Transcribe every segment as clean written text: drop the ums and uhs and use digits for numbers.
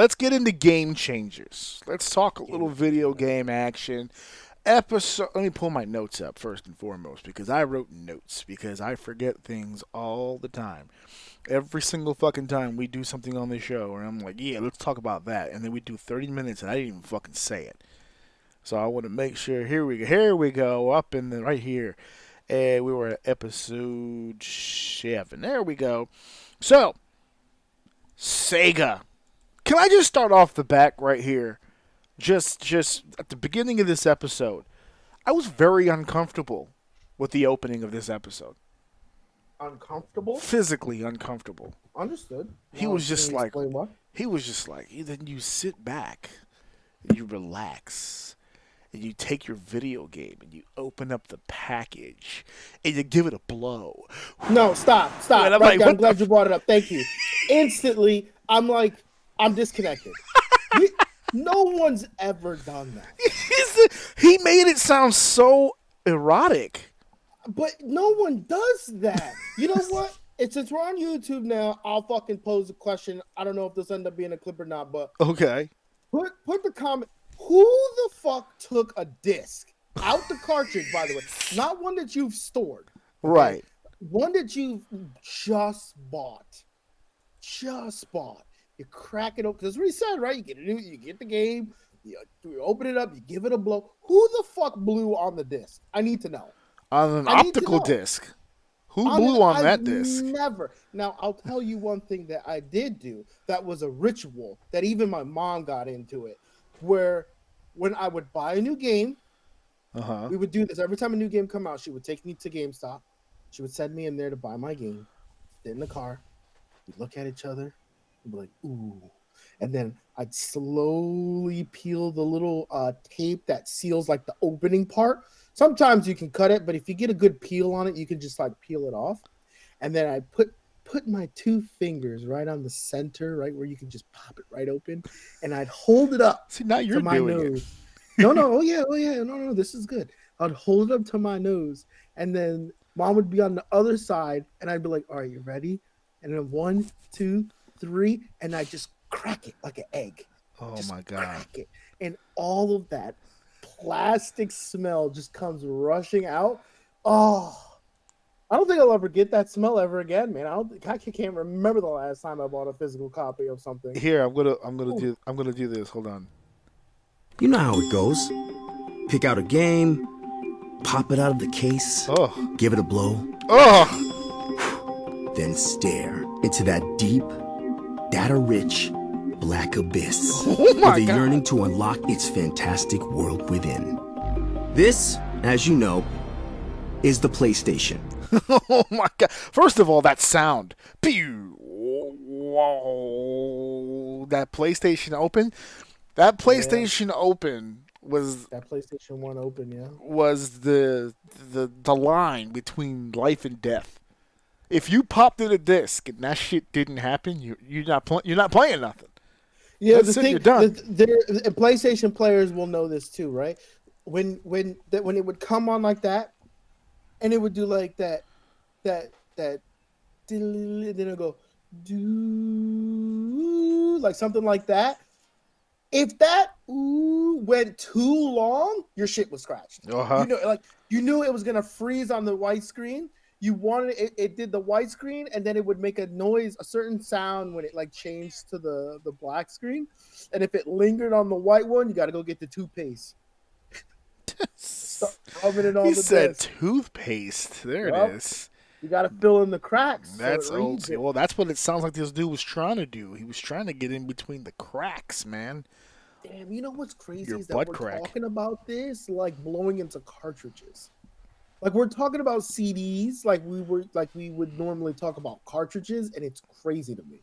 let's get into game changers. Let's talk a little video game action. Episode. Let me pull my notes up first and foremost because I wrote notes because I forget things all the time. Every single fucking time we do something on the show, and I'm like, yeah, let's talk about that, and then we do 30 minutes, and I didn't even fucking say it. So I want to make sure. Here we go, up in the right here, and we were at episode 7. There we go. So, Sega. Can I just start off the back right here? Just at the beginning of this episode, I was very uncomfortable with the opening of this episode. Uncomfortable? Physically uncomfortable. Understood. He was just like, then you sit back, and you relax, and you take your video game, and you open up the package, and you give it a blow. No, stop. I'm glad you brought it up. Thank you. Instantly, I'm disconnected. No one's ever done that. He made it sound so erotic. But no one does that. You know what? Since we're on YouTube now, I'll fucking pose a question. I don't know if this end up being a clip or not, but okay. Put the comment. Who the fuck took a disc out the cartridge? By the way, not one that you've stored, okay? Right? One that you've just bought. You crack it open. That's what he said, right? You get the game. You open it up. You give it a blow. Who the fuck blew on the disc? I need to know. On an optical disc. Who blew on that disc? Never. Now, I'll tell you one thing that I did do that was a ritual that even my mom got into it, where when I would buy a new game, we would do this. Every time a new game come out, she would take me to GameStop. She would send me in there to buy my game. Sit in the car. We'd look at each other. We'd be like, ooh. And then I'd slowly peel the little tape that seals like the opening part. Sometimes you can cut it, but if you get a good peel on it, you can just like peel it off. And then I put my 2 fingers right on the center, right where you can just pop it right open, and I'd hold it up. See, now you're to my doing nose. it. No, oh yeah, no, this is good. I'd hold it up to my nose, and then Mom would be on the other side, and I'd be like, "All right, you ready?" And then 1, 2, 3, and I just crack it like an egg. Oh just my god! Crack it, and all of that plastic smell just comes rushing out. Oh, I don't think I'll ever get that smell ever again, man. I can't remember the last time I bought a physical copy of something. Here, I'm gonna do this. Hold on. You know how it goes. Pick out a game, pop it out of the case, give it a blow, then stare into that deep, data-rich black abyss with a yearning to unlock its fantastic world within. This, as you know, is the PlayStation. Oh my god! First of all, that sound. Pew! Whoa! That PlayStation Open. That PlayStation Open was that PlayStation 1 Open, yeah. Was the line between life and death. If you popped in a disc and that shit didn't happen, you're not playing nothing. Yeah, that's the thing, you're done. PlayStation players will know this too, right? When it would come on like that, and it would do like that, then it'll go do like something like that. If that went too long, your shit was scratched. You knew it was gonna freeze on the white screen. You wanted it did the white screen, and then it would make a noise, a certain sound when it like changed to the black screen. And if it lingered on the white one, you got to go get the toothpaste. Start rubbing it on he the said disc. Toothpaste. There it is. You got to fill in the cracks. That's old school. Well, that's what it sounds like this dude was trying to do. He was trying to get in between the cracks, man. Damn, you know what's crazy Your is that butt we're crack. talking about this like blowing into cartridges. Like we're talking about CDs, like we would normally talk about cartridges, and it's crazy to me.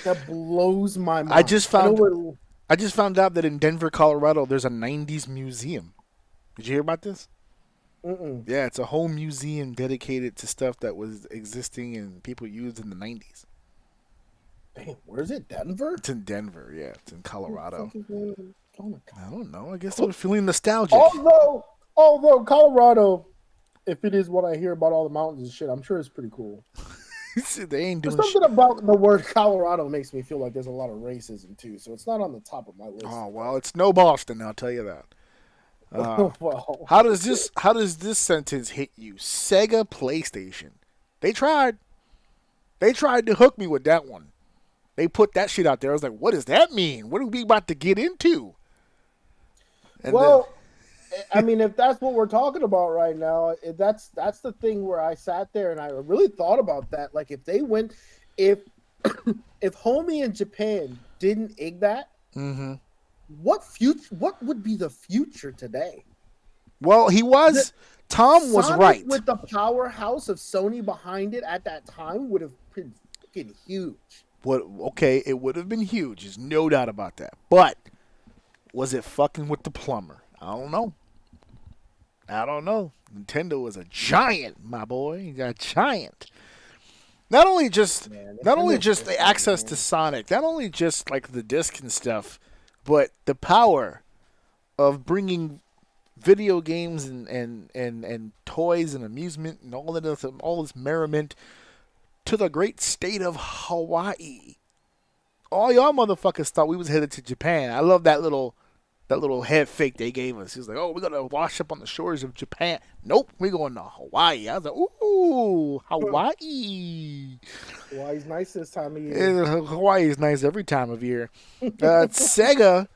That blows my mind. I just found out that in Denver, Colorado, there's a 90s museum. Did you hear about this? Mm-mm. Yeah, it's a whole museum dedicated to stuff that was existing and people used in the 90s. Damn, where is it? Denver? It's in Denver, yeah. It's in Colorado. Oh my God. I don't know. I guess they're feeling nostalgic. Although Colorado, if it is what I hear about all the mountains and shit, I'm sure it's pretty cool. They ain't There's doing something about the word Colorado makes me feel like there's a lot of racism too, so it's not on the top of my list. Oh well, it's no Boston, I'll tell you that. Well, How does this sentence hit you? Sega PlayStation. They tried. They tried to hook me with that one. They put that shit out there. I was like, what does that mean? What are we about to get into? And I mean, if that's what we're talking about right now, that's the thing where I sat there and I really thought about that. Like, if they went, if Homie in Japan didn't egg that, what would be the future today? Well, Tom was Sonic right. With the powerhouse of Sony behind it at that time would have been fucking huge. Okay, it would have been huge. There's no doubt about that. But was it fucking with the plumber? I don't know. Nintendo is a giant, my boy. He's a giant. Not only just the access to Sonic, not only just like the disc and stuff, but the power of bringing video games and toys and amusement and all this merriment to the great state of Hawaii. All y'all motherfuckers thought we was headed to Japan. I love that little head fake they gave us. He was like, oh, we're going to wash up on the shores of Japan. Nope, we're going to Hawaii. I was like, ooh, Hawaii. Hawaii's nice this time of year. Hawaii is nice every time of year. Sega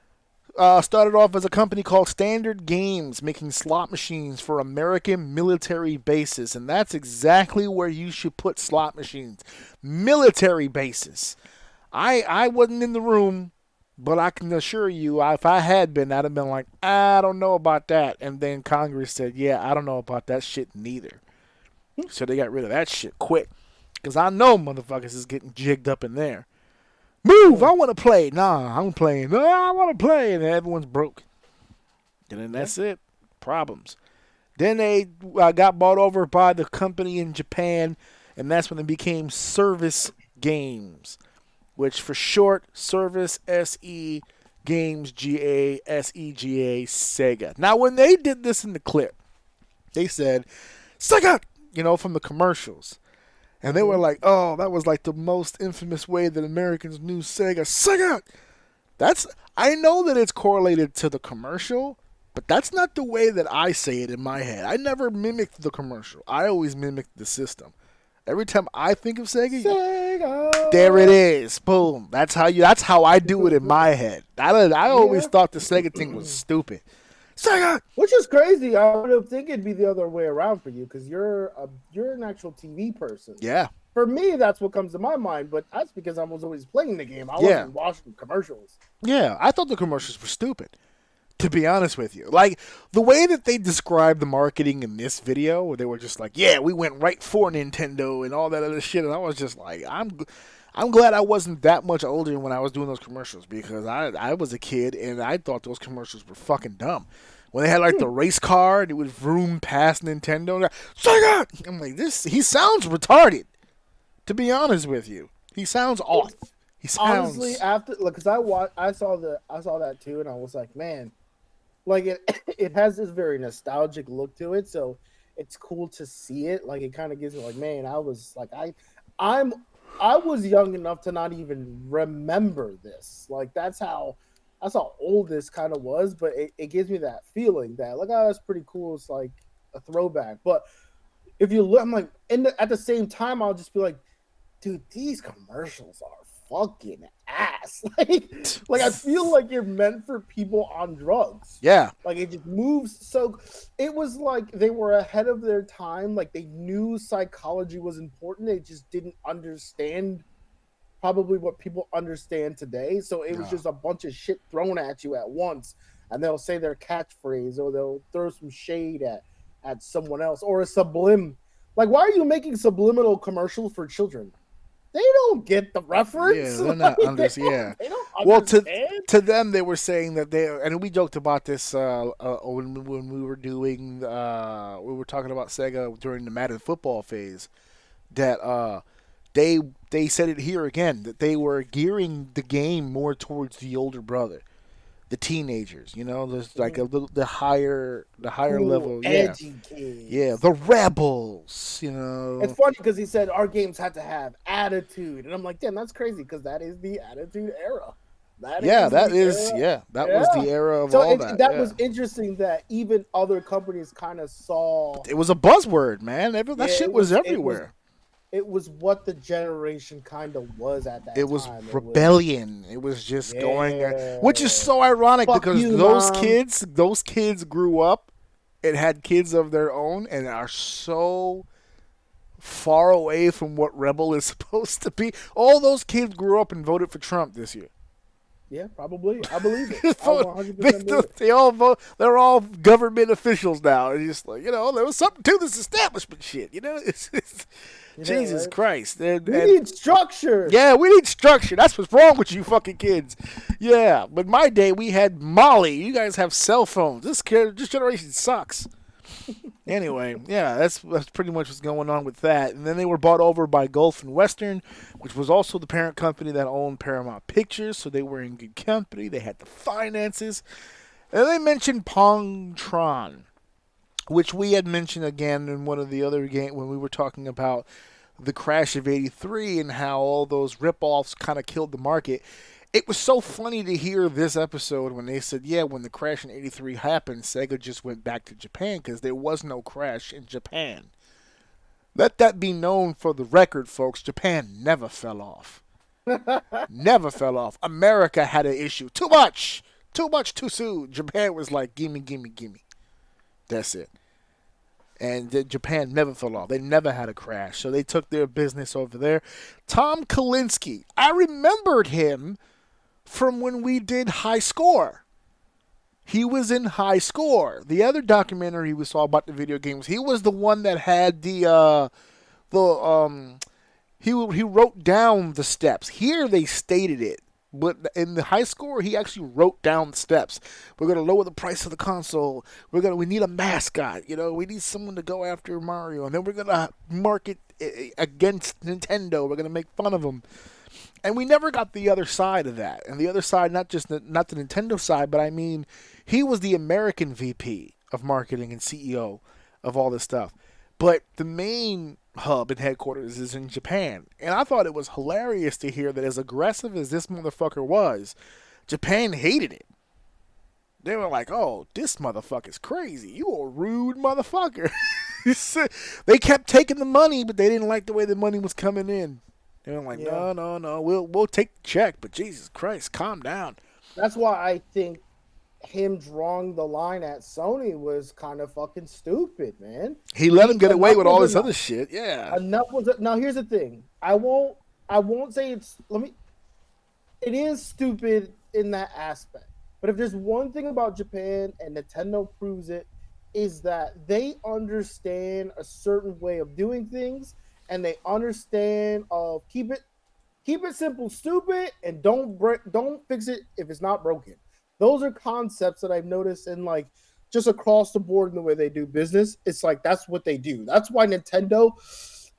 started off as a company called Standard Games, making slot machines for American military bases. And that's exactly where you should put slot machines. Military bases. I wasn't in the room, but I can assure you, if I had been, I'd have been like, I don't know about that. And then Congress said, yeah, I don't know about that shit neither. So they got rid of that shit quick. Because I know motherfuckers is getting jigged up in there. Move, I want to play. Nah, I'm playing. No, I want to play. And everyone's broke. And then that's it. Problems. Then they got bought over by the company in Japan. And that's when they became Service Games. Which for short, Service S-E Games G-A-S-E-G-A Sega. Now when they did this in the clip, they said, Sega! From the commercials. And they were like, oh, that was like the most infamous way that Americans knew Sega. Sega! I know that it's correlated to the commercial, but that's not the way that I say it in my head. I never mimicked the commercial. I always mimicked the system. Every time I think of Sega, there it is. Boom. That's how I do it in my head. I always thought the Sega thing was stupid. Sega! Which is crazy. I would have think it'd be the other way around for you because you're an actual TV person. Yeah. For me, that's what comes to my mind, but that's because I was always playing the game. I wasn't watching commercials. Yeah, I thought the commercials were stupid, to be honest with you. Like, the way that they described the marketing in this video, where they were just like, yeah, we went right for Nintendo and all that other shit, and I was just like, I'm glad I wasn't that much older when I was doing those commercials, because I was a kid, and I thought those commercials were fucking dumb. When they had, like, the race car, and it would vroom past Nintendo, Sega! I'm like, he sounds retarded, to be honest with you. He sounds off. He sounds... Honestly, because I saw that too, and I was like, man, like it has this very nostalgic look to it, so it's cool to see it. Like it kind of gives me like, man, I was like, I was young enough to not even remember this. Like that's how old this kind of was, but it gives me that feeling that like, oh, that's pretty cool. It's like a throwback. But if you look, I'm like, at the same time, I'll just be like, dude, these commercials are fucking ass. Like I feel like you're meant for people on drugs. Yeah. Like it just moves so it was like they were ahead of their time. Like they knew psychology was important. They just didn't understand probably what people understand today. So it was just a bunch of shit thrown at you at once. And they'll say their catchphrase or they'll throw some shade at someone else or a sublim. Like, why are you making subliminal commercials for children? They don't get the reference. Yeah, they're not understand. They don't understand. Well, to them, they were saying that and we joked about this when we were doing, we were talking about Sega during the Madden football phase, that they said it here again, that they were gearing the game more towards the older brother. the teenagers, there's like a little the higher cool, level, edgy kids. Yeah, the rebels, It's funny because he said our games had to have attitude, and I'm like, damn, that's crazy because that is the attitude era. That was the era of all that. That was interesting that even other companies kind of saw. It was a buzzword, man. That shit was everywhere. It was what the generation kind of was at that time. It was rebellion. It was just going, which is so ironic because those kids grew up and had kids of their own and are so far away from what rebel is supposed to be. All those kids grew up and voted for Trump this year. Yeah, probably. I believe it. I 100% they all vote. They're all government officials now. It's just like, there was something to this establishment shit. It's Jesus Christ. We need structure. Yeah, we need structure. That's what's wrong with you fucking kids. Yeah, but my day we had Molly. You guys have cell phones. This generation sucks. Anyway, yeah, that's pretty much what's going on with that. And then they were bought over by Gulf and Western, which was also the parent company that owned Paramount Pictures, so they were in good company. They had the finances. And they mentioned Pongtron, which we had mentioned again in one of the other games when we were talking about the crash of '83 and how all those rip-offs kind of killed the market. It was so funny to hear this episode when they said, when the crash in '83 happened, Sega just went back to Japan because there was no crash in Japan. Let that be known for the record, folks. Japan never fell off. Never fell off. America had an issue. Too much too soon. Japan was like, gimme, gimme, gimme. That's it. And Japan never fell off. They never had a crash. So they took their business over there. Tom Kalinske. I remembered him from when we did High Score. He was in High Score. The other documentary we saw about the video games, he was the one that had he wrote down the steps. Here they stated it. But in the High Score, he actually wrote down the steps. We're going to lower the price of the console. We need a mascot. We need someone to go after Mario. And then we're going to market against Nintendo. We're going to make fun of them. And we never got the other side of that. And the other side, not the Nintendo side, but I mean, he was the American VP of marketing and CEO of all this stuff. But the main hub and headquarters is in Japan. And I thought it was hilarious to hear that as aggressive as this motherfucker was, Japan hated it. They were like, oh, this motherfucker's crazy. You a rude motherfucker. They kept taking the money, but they didn't like the way the money was coming in. They were like, no, we'll take the check, but Jesus Christ, calm down. That's why I think him drawing the line at Sony was kind of fucking stupid, man. He let him get away with all this other shit. Yeah. Now here's the thing. I won't say it is stupid in that aspect. But if there's one thing about Japan, and Nintendo proves it, is that they understand a certain way of doing things, and they understand of keep it simple, stupid, and don't fix it if it's not broken. Those are concepts that I've noticed in like just across the board in the way they do business. It's like that's what they do. That's why Nintendo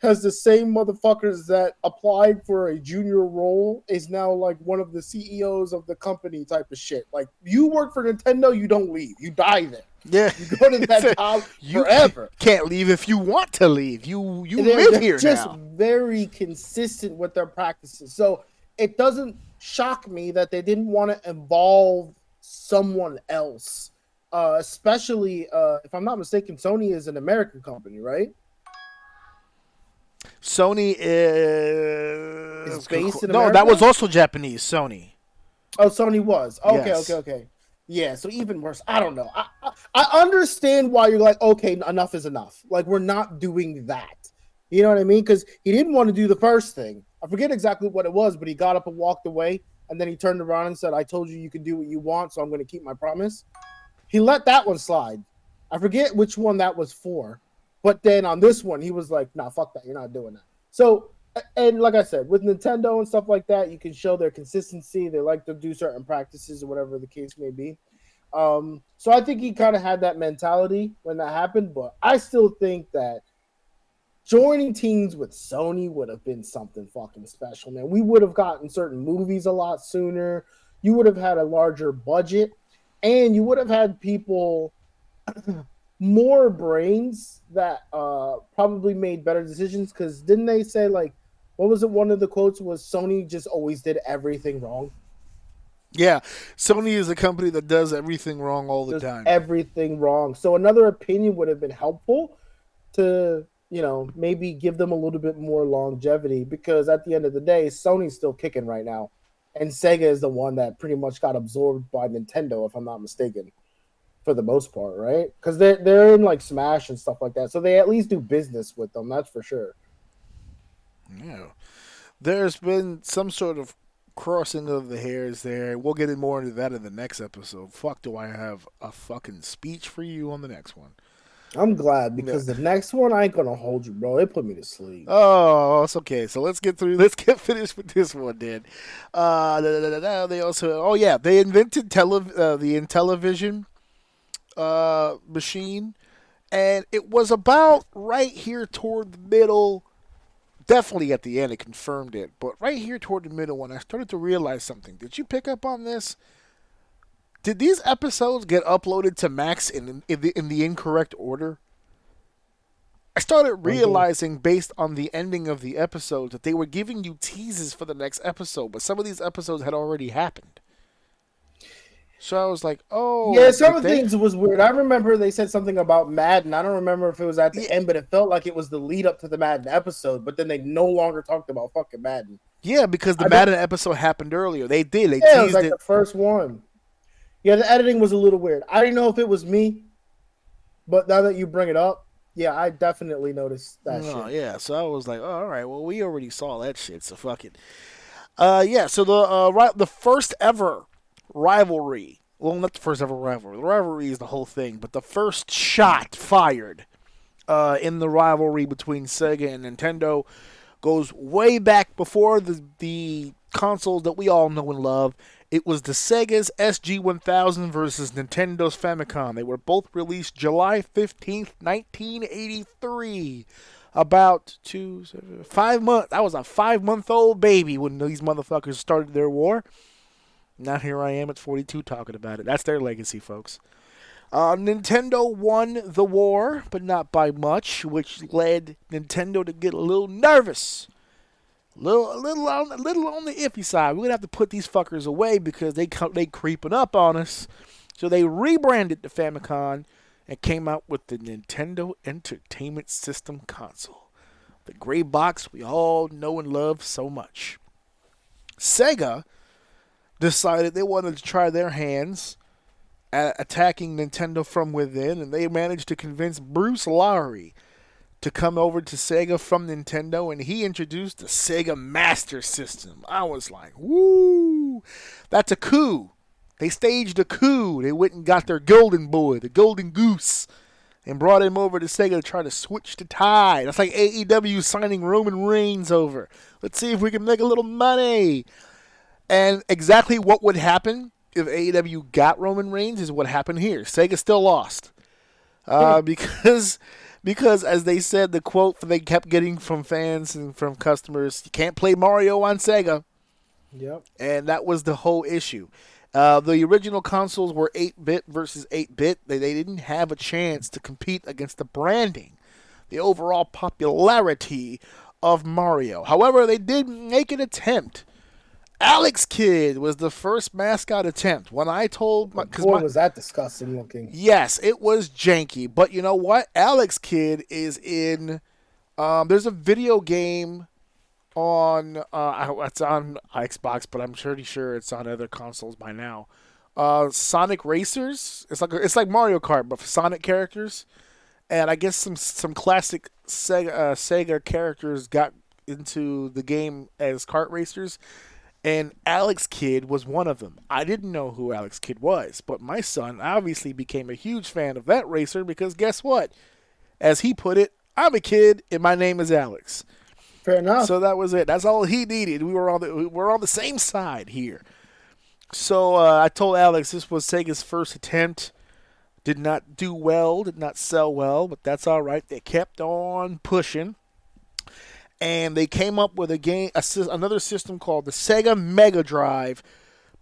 has the same motherfuckers that applied for a junior role is now like one of the CEOs of the company type of shit. Like you work for Nintendo, you don't leave. You die there. Yeah. You go to that job forever. You can't leave if you want to leave. You live here now. They're just very consistent with their practices. So it doesn't shock me that they didn't want to involve someone else. Especially, if I'm not mistaken, Sony is an American company, right? Sony is based in America? No, that was also Japanese, Sony. Oh, Sony was. Okay, yes. Okay. Yeah, so even worse. I don't know. I understand why you're like, okay, enough is enough. Like, we're not doing that. You know what I mean? Because he didn't want to do the first thing. I forget exactly what it was, but he got up and walked away, and then he turned around and said, I told you can do what you want, so I'm going to keep my promise. He let that one slide. I forget which one that was for. But then on this one, he was like, nah, fuck that. You're not doing that. So, and like I said, with Nintendo and stuff like that, you can show their consistency. They like to do certain practices or whatever the case may be. So I think he kind of had that mentality when that happened. But I still think that joining teams with Sony would have been something fucking special, man. We would have gotten certain movies a lot sooner. You would have had a larger budget. and you would have had people more brains that probably made better decisions. Because didn't they say, like, what was it? One of the quotes was Sony just always did everything wrong. Yeah, Sony is a company that does everything wrong all the time. Everything wrong. So another opinion would have been helpful to, maybe give them a little bit more longevity, because at the end of the day, Sony's still kicking right now. And Sega is the one that pretty much got absorbed by Nintendo, if I'm not mistaken, for the most part, right? Because they're in like Smash and stuff like that. So they at least do business with them, that's for sure. Yeah. There's been some sort of crossing of the hairs there. We'll get more into that in the next episode. Fuck, do I have a fucking speech for you on the next one? I'm glad, because the next one I ain't gonna hold you, bro. It put me to sleep. Oh, it's okay. So let's get finished with this one then. They also, they invented the Intellivision machine, and it was about right here toward the middle. Definitely at the end, it confirmed it. But right here toward the middle, when I started to realize something, did you pick up on this? Did these episodes get uploaded to Max in the incorrect order? I started realizing, based on the ending of the episode, that they were giving you teases for the next episode, but some of these episodes had already happened. So I was like, oh. Yeah, some of the things was weird. I remember they said something about Madden. I don't remember if it was at the end, but it felt like it was the lead up to the Madden episode, but then they no longer talked about fucking Madden. Yeah, because the Madden episode happened earlier. They did. They teased it was like the first one. Yeah, the editing was a little weird. I didn't know if it was me, but now that you bring it up, yeah, I definitely noticed that shit. Yeah, so I was like, oh, all right, well, we already saw that shit, so fuck it. So the first ever rivalry, well, not the first ever rivalry. The rivalry is the whole thing, but the first shot fired in the rivalry between Sega and Nintendo goes way back before the consoles that we all know and love. It was the Sega's SG-1000 versus Nintendo's Famicom. They were both released July 15th, 1983. About 5 months. I was a 5-month-old baby when these motherfuckers started their war. Now here I am at 42 talking about it. That's their legacy, folks. Nintendo won the war, but not by much, which led Nintendo to get a little nervous. A little on the iffy side. We're gonna have to put these fuckers away because they creeping up on us. So they rebranded the Famicom and came out with the Nintendo Entertainment System console, the gray box we all know and love so much. Sega decided they wanted to try their hands at attacking Nintendo from within, and they managed to convince Bruce Lowry to come over to Sega from Nintendo, and he introduced the Sega Master System. I was like, woo, that's a coup. They staged a coup. They went and got their golden boy, the golden goose, and brought him over to Sega to try to switch the tide. That's like AEW signing Roman Reigns over. Let's see if we can make a little money. And exactly what would happen if AEW got Roman Reigns is what happened here. Sega still lost. Because, as they said, the quote they kept getting from fans and from customers, you can't play Mario on Sega. Yep. And that was the whole issue. The original consoles were 8-bit versus 8-bit. They didn't have a chance to compete against the branding, the overall popularity of Mario. However, they did make an attempt. Alex Kidd was the first mascot attempt. When I told was that disgusting looking? Yes, it was janky. But you know what? Alex Kidd is in. There's a video game on. It's on Xbox, but I'm pretty sure it's on other consoles by now. Sonic Racers. It's like Mario Kart, but for Sonic characters. And I guess some classic Sega characters got into the game as kart racers. And Alex Kidd was one of them. I didn't know who Alex Kidd was, but my son obviously became a huge fan of that racer because guess what? As he put it, I'm a kid and my name is Alex. Fair enough. So that was it. That's all he needed. We're on the same side here. So I told Alex this was Sega's first attempt. Did not do well, did not sell well, but that's all right. They kept on pushing. And they came up with another system called the Sega Mega Drive,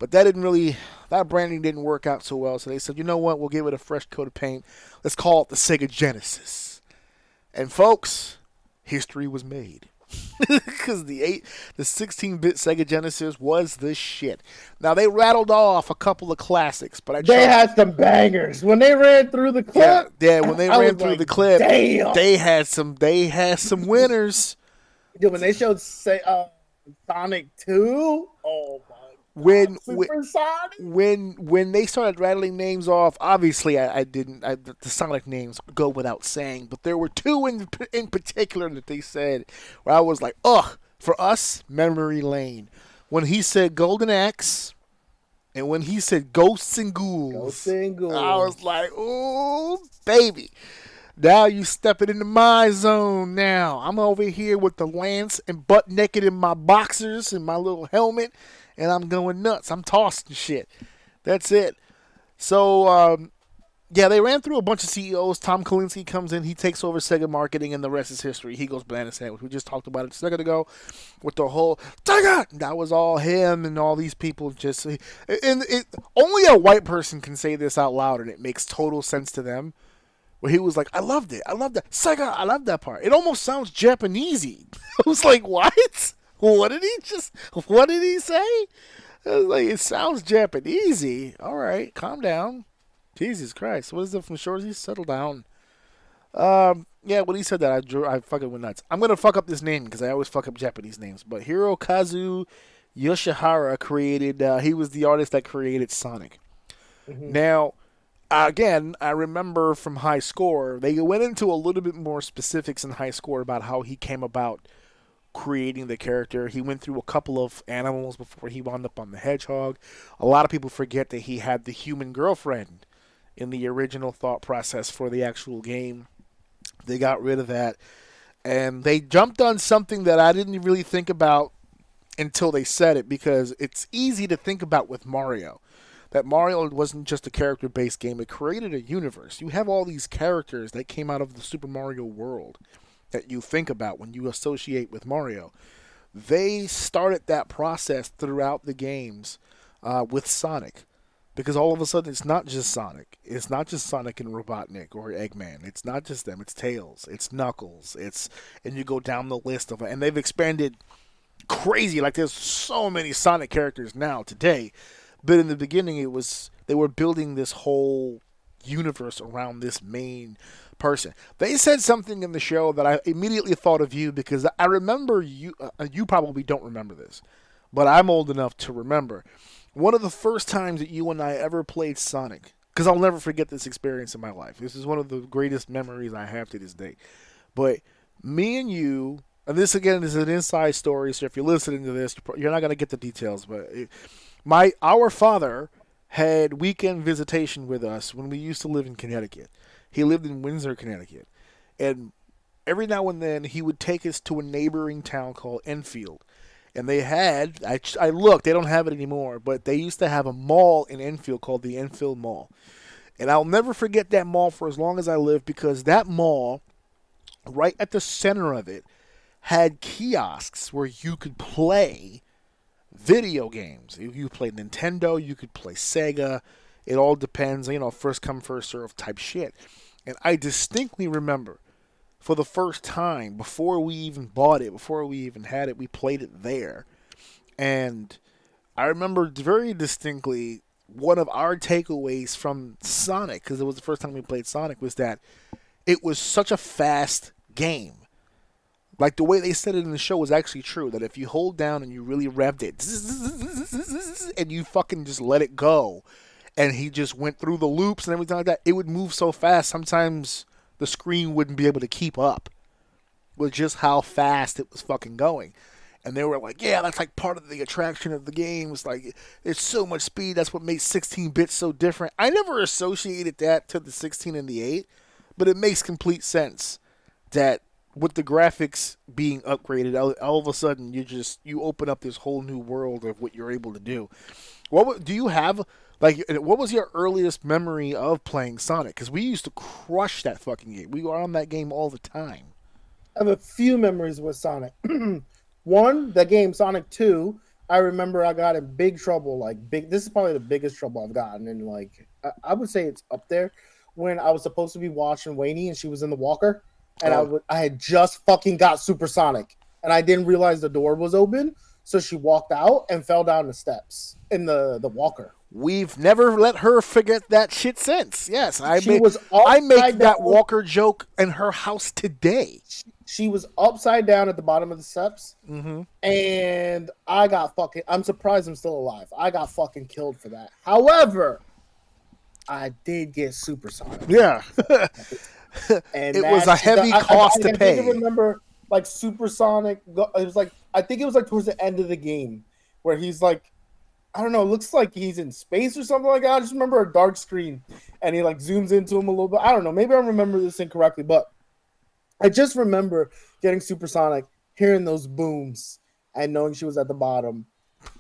But that branding didn't work out so well. So they said, you know what? We'll give it a fresh coat of paint. Let's call it the Sega Genesis. And folks, history was made. Because the 16-bit Sega Genesis was the shit. Now, they rattled off a couple of classics, but they had some bangers. When they ran through the clip. Yeah, when they ran through the clip, damn. they had some winners. Dude, when they showed Sonic 2, oh my When Super Sonic? when they started rattling names off, obviously the Sonic names go without saying, but there were two in particular that they said where I was like, ugh, for us, memory lane. When he said Golden Axe and when he said Ghosts and Ghouls, I was like, oh, baby. Now you stepping into my zone now. I'm over here with the lance and butt naked in my boxers and my little helmet. And I'm going nuts. I'm tossing shit. That's it. So, they ran through a bunch of CEOs. Tom Kalinske comes in. He takes over Sega marketing, and the rest is history. He goes banana sandwich. We just talked about it a second ago with the whole Sega. That was all him and all these people just. Only a white person can say this out loud, and it makes total sense to them. Where he was like, I loved it. I loved that. Sega, I love that part. It almost sounds Japanesey. I was like, what? What did he say? I was like, it sounds Japanesey. All right, calm down. Jesus Christ. What is it from Shorzy? Settle down. When he said that, I fucking went nuts. I'm going to fuck up this name because I always fuck up Japanese names. But Hirokazu Yoshihara created, he was the artist that created Sonic. Mm-hmm. Now, again, I remember from High Score, they went into a little bit more specifics in High Score about how he came about creating the character. He went through a couple of animals before he wound up on the hedgehog. A lot of people forget that he had the human girlfriend in the original thought process for the actual game. They got rid of that. And they jumped on something that I didn't really think about until they said it, because it's easy to think about with Mario. That Mario wasn't just a character-based game. It created a universe. You have all these characters that came out of the Super Mario world that you think about when you associate with Mario. They started that process throughout the games with Sonic. Because all of a sudden, it's not just Sonic. It's not just Sonic and Robotnik or Eggman. It's not just them. It's Tails. It's Knuckles. And you go down the list of it. And they've expanded crazy. Like, there's so many Sonic characters now today. But in the beginning, they were building this whole universe around this main person. They said something in the show that I immediately thought of you, because I remember you. You probably don't remember this, but I'm old enough to remember. One of the first times that you and I ever played Sonic, because I'll never forget this experience in my life. This is one of the greatest memories I have to this day. But me and you, and this again is an inside story, so if you're listening to this, you're not going to get the details, but our father had weekend visitation with us when we used to live in Connecticut. He lived in Windsor, Connecticut. And every now and then, he would take us to a neighboring town called Enfield. And they had, I looked, they don't have it anymore, but they used to have a mall in Enfield called the Enfield Mall. And I'll never forget that mall for as long as I live, because that mall, right at the center of it, had kiosks where you could play video games. You could play Nintendo, you could play Sega. It all depends, first come, first serve type shit. And I distinctly remember, for the first time, before we even bought it, before we even had it, we played it there. And I remember very distinctly one of our takeaways from Sonic, because it was the first time we played Sonic, was that it was such a fast game. Like, the way they said it in the show was actually true, that if you hold down and you really revved it, and you fucking just let it go, and he just went through the loops and everything like that, it would move so fast, sometimes the screen wouldn't be able to keep up with just how fast it was fucking going. And they were like, yeah, that's like part of the attraction of the game. It's like, there's so much speed, that's what makes 16-bit so different. I never associated that to the 16 and the 8, but it makes complete sense that with the graphics being upgraded, all of a sudden you open up this whole new world of what you're able to do. What do you have? Like, what was your earliest memory of playing Sonic? Because we used to crush that fucking game. We were on that game all the time. I have a few memories with Sonic. One, the game Sonic 2. I remember I got in big trouble. This is probably the biggest trouble I've gotten, and like I would say it's up there. When I was supposed to be watching Wayne and she was in the walker, and I had just fucking got supersonic, and I didn't realize the door was open, so she walked out and fell down the steps in the walker. We've never let her forget that shit since. Yes, I make that walker joke in her house today. She was upside down at the bottom of the steps, and I got fucking. I'm surprised I'm still alive. I got fucking killed for that. However, I did get supersonic. Yeah, and it was a heavy cost to pay. I remember like supersonic. It was like I think it was like towards the end of the game where he's like, I don't know, it looks like he's in space or something like that. I just remember a dark screen, and he like zooms into him a little bit. I don't know. Maybe I remember this incorrectly, but I just remember getting supersonic, hearing those booms, and knowing she was at the bottom,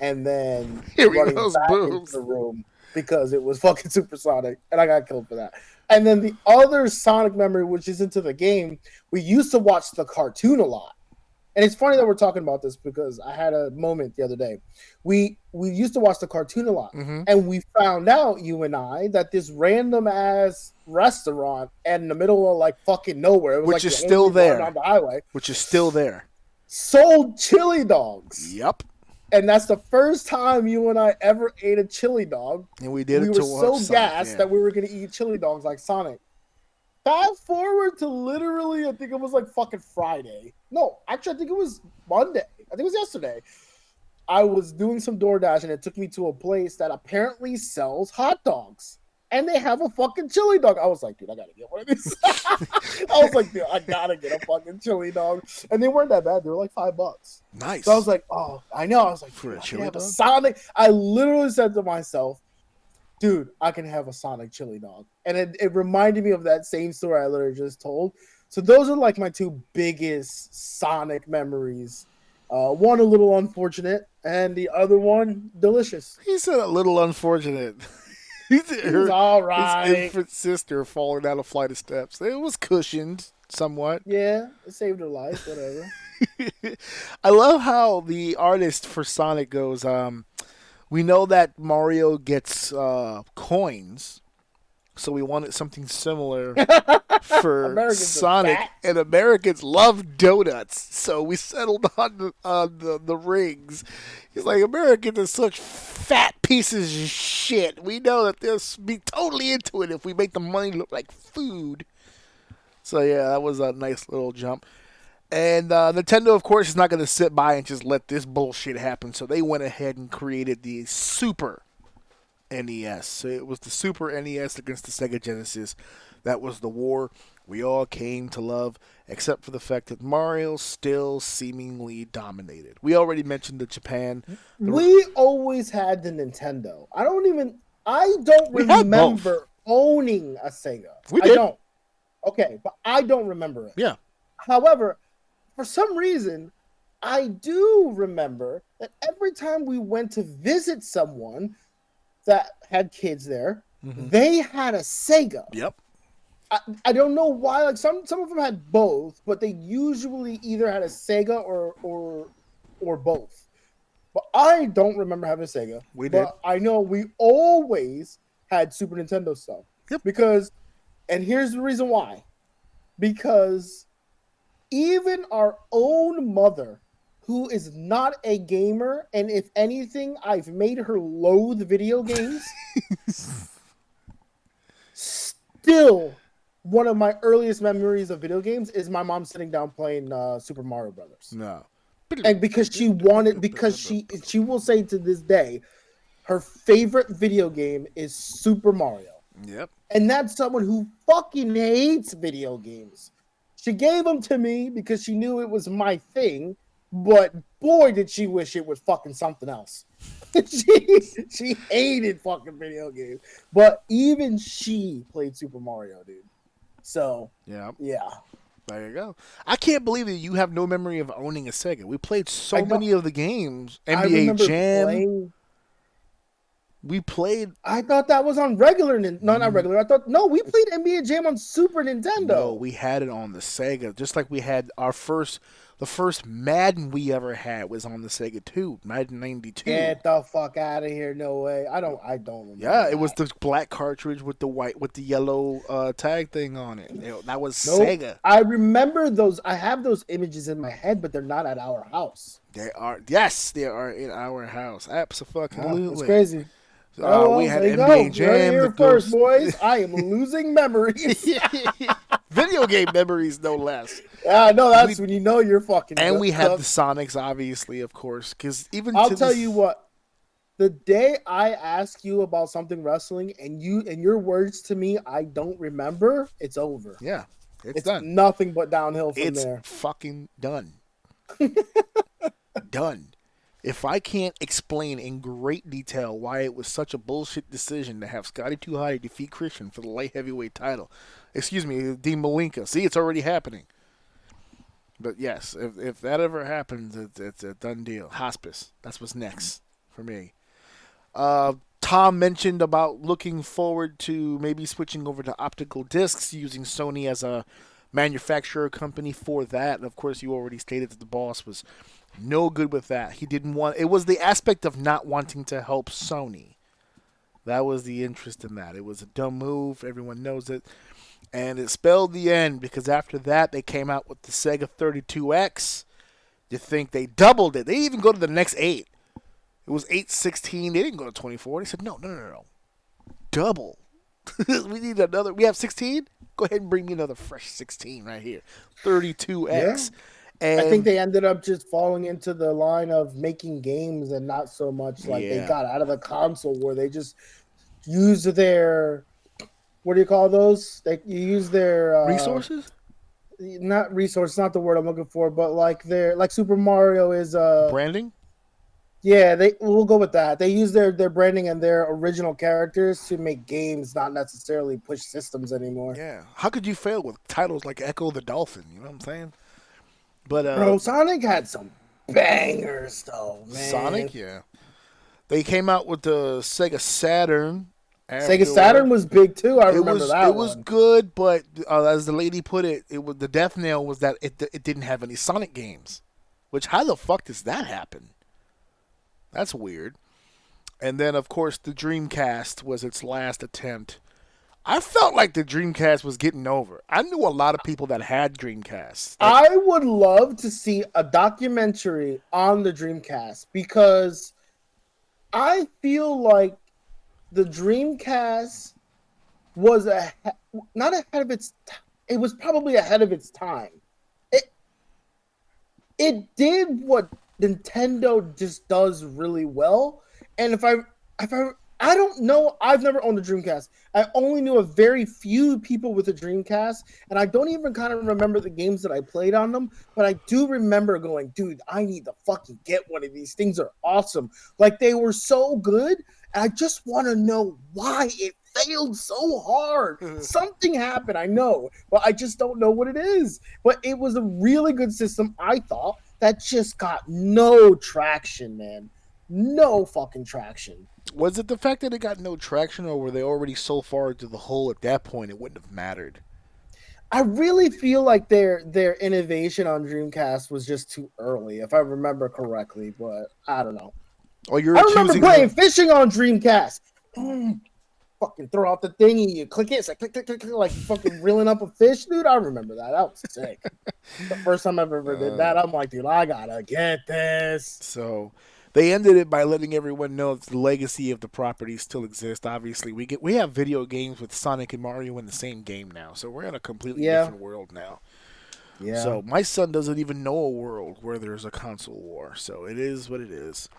and then running back into the room because it was fucking supersonic, and I got killed for that. And then the other Sonic memory, which is into the game, we used to watch the cartoon a lot. And it's funny that we're talking about this because I had a moment the other day. We used to watch the cartoon a lot, and we found out, you and I, that this random ass restaurant in the middle of like fucking nowhere, it was which like is still there on the highway, which is still there, sold chili dogs. Yep. And that's the first time you and I ever ate a chili dog. And we did. We were so gassed that we were going to eat chili dogs like Sonic. Fast forward to literally, I think it was like fucking Friday. No, actually, I think it was Monday. I think it was yesterday. I was doing some DoorDash, and it took me to a place that apparently sells hot dogs. And they have a fucking chili dog. I was like, dude, I got to get one of these. I was like, dude, I got to get a fucking chili dog. And they weren't that bad. They were like $5. Nice. So I was like, oh, I know. I was like, for a chili dog? Sonic. I literally said to myself, dude, I can have a Sonic chili dog. And it reminded me of that same story I literally just told. So those are like my two biggest Sonic memories. One a little unfortunate, and the other one delicious. He said a little unfortunate. He's all right. His infant sister falling down a flight of steps. It was cushioned somewhat. Yeah, it saved her life, whatever. I love how the artist for Sonic goes, we know that Mario gets coins, so we wanted something similar for Sonic, and Americans love donuts, so we settled on the rings. He's like, Americans are such fat pieces of shit. We know that they'll be totally into it if we make the money look like food. So yeah, that was a nice little jump. And Nintendo, of course, is not going to sit by and just let this bullshit happen. So they went ahead and created the Super NES. So it was the Super NES against the Sega Genesis. That was the war we all came to love, except for the fact that Mario still seemingly dominated. We already mentioned the Japan. We always had the Nintendo. I don't remember owning a Sega. We did. I don't. Okay, but I don't remember it. Yeah. However, for some reason, I do remember that every time we went to visit someone that had kids there, they had a Sega. Yep. I don't know why. Like some of them had both, but they usually either had a Sega or both. But I don't remember having a Sega. We did. But I know we always had Super Nintendo stuff. Yep. And here's the reason why. Because even our own mother, who is not a gamer, and if anything, I've made her loathe video games, still, one of my earliest memories of video games is my mom sitting down playing Super Mario Brothers. No. And because she will say to this day, her favorite video game is Super Mario. Yep. And that's someone who fucking hates video games. She gave them to me because she knew it was my thing, but boy, did she wish it was fucking something else. she hated fucking video games. But even she played Super Mario, dude. So, yeah. There you go. I can't believe that you have no memory of owning a Sega. We played so many of the games. NBA Jam. We played. I thought that was on regular. No, not regular. We played NBA Jam on Super Nintendo. No, we had it on the Sega. Just like we had the first Madden we ever had was on the Sega too, Madden 92. Get the fuck out of here! No way. I don't remember. Yeah, that. It was the black cartridge with the yellow tag thing on it. That was Sega. I remember those. I have those images in my head, but they're not at our house. They are. Yes, they are in our house. Absolutely. It's crazy. We had NBA Jam. Right here first, boys. I am losing memories. Video game memories, no less. Yeah, no, that's when you know you're fucking. And we had the Sonics, obviously, of course, because I'll tell you what. The day I ask you about something wrestling, and your words to me, I don't remember. It's over. Yeah, it's done. Nothing but downhill from there. It's fucking done. Done. If I can't explain in great detail why it was such a bullshit decision to have Scotty 2 Hotty defeat Christian for the light heavyweight title, excuse me, Dean Malenka. See, it's already happening. But yes, if that ever happens, it's a done deal. Hospice. That's what's next for me. Tom mentioned about looking forward to maybe switching over to optical discs, using Sony as a manufacturer company for that. And of course, you already stated that the boss was no good with that. He didn't want. It was the aspect of not wanting to help Sony. That was the interest in that. It was a dumb move. Everyone knows it. And it spelled the end, because after that, they came out with the Sega 32X. You think they doubled it. They didn't even go to the next 8. It was 816. They didn't go to 24. They said, no. Double. We need another. We have 16? Go ahead and bring me another fresh 16 right here. 32X. Yeah. And I think they ended up just falling into the line of making games and not so much like they got out of the console where they just used their, what do you call those? They use their resources? Not resource, not the word I'm looking for, but like Super Mario is branding? Yeah, we'll go with that. They use their branding and their original characters to make games, not necessarily push systems anymore. Yeah. How could you fail with titles like Echo the Dolphin? You know what I'm saying? But bro, Sonic had some bangers though, man. Sonic, yeah. They came out with the Sega Saturn. Sega Saturn was big too. I remember that. It was good, but as the lady put it, the death nail was that it didn't have any Sonic games. Which, how the fuck does that happen? That's weird. And then, of course, the Dreamcast was its last attempt. I felt like the Dreamcast was getting over. I knew a lot of people that had Dreamcasts. I would love to see a documentary on the Dreamcast, because I feel like the Dreamcast was not ahead of its time. It was probably ahead of its time. It did what Nintendo just does really well. And if I don't know, I've never owned a Dreamcast. I only knew a very few people with a Dreamcast, and I don't even kind of remember the games that I played on them, but I do remember going, dude, I need to fucking get one of these. Things are awesome. Like, they were so good, and I just want to know why it failed so hard. Something happened, I know, but I just don't know what it is. But it was a really good system, I thought, that just got no traction, man. No fucking traction. Was it the fact that it got no traction, or were they already so far into the hole at that point it wouldn't have mattered? I really feel like their innovation on Dreamcast was just too early, if I remember correctly, but I don't know. Oh, I remember playing fishing on Dreamcast. Fucking throw out the thing and you click it. It's like click, click, click, click, like fucking reeling up a fish, dude. I remember that. That was sick. The first time I ever did that, I'm like, dude, I gotta get this. So they ended it by letting everyone know that the legacy of the property still exists. Obviously, we have video games with Sonic and Mario in the same game now, so we're in a completely different world now. Yeah. So my son doesn't even know a world where there's a console war. So it is what it is.